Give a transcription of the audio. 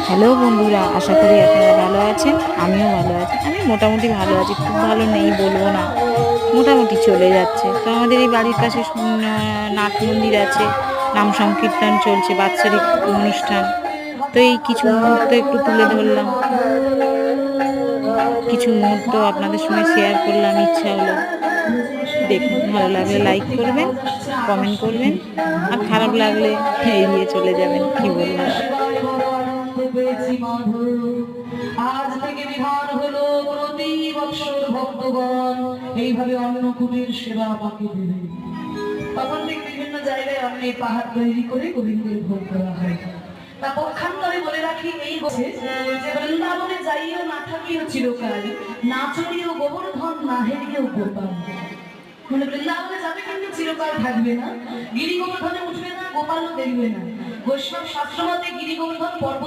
Hello বন্ধুরা, আশা করি আপনারা ভালো আছেন। আমিও ভালো আছি। আমি মোটামুটি ভালো আছি, খুব ভালো নেই বলবো না, মোটামুটি চলে যাচ্ছে। তো আমাদের এই বাড়ির পাশে নাট মন্দির আছে, নাম সংকীর্তন চলছে, বাৎসরিক অনুষ্ঠান। তো এই কিছু মুহূর্ত একটু তুলে ধরলাম, কিছু মুহূর্ত আপনাদের সঙ্গে শেয়ার করলাম। ইচ্ছা হলো, দেখুন, ভালো লাগলে লাইক করবেন, কমেন্ট করবেন, আর খারাপ লাগলে এড়িয়ে চলে যাবেন। কি বলবো আর। আজ থেকে বিধান হলো প্রতি বৎসর ভক্তগণ এইভাবে অন্নকূটের সেবা আমাকে দেবে। তখন থেকে বিভিন্ন জায়গায় অন্য পাহাড় তৈরি করে গোবিন্দের ভোগ করা হয়। তা পক্ষান্তরে বলে রাখি, এই বছর যে বৃন্দাবনে যাইও না থাকিও চিরকাল, না চড়িও গোবর্ধন, না হেরিও গোপাল। মানে বৃন্দাবনে যাবে কিন্তু চিরকাল থাকবে না, গিরি গোবর্ধনে উঠবে না, গোপালও দেখবে না। বৈষ্ণব শাস্ত্র মতে গিরি গোবর্ধন পর্বত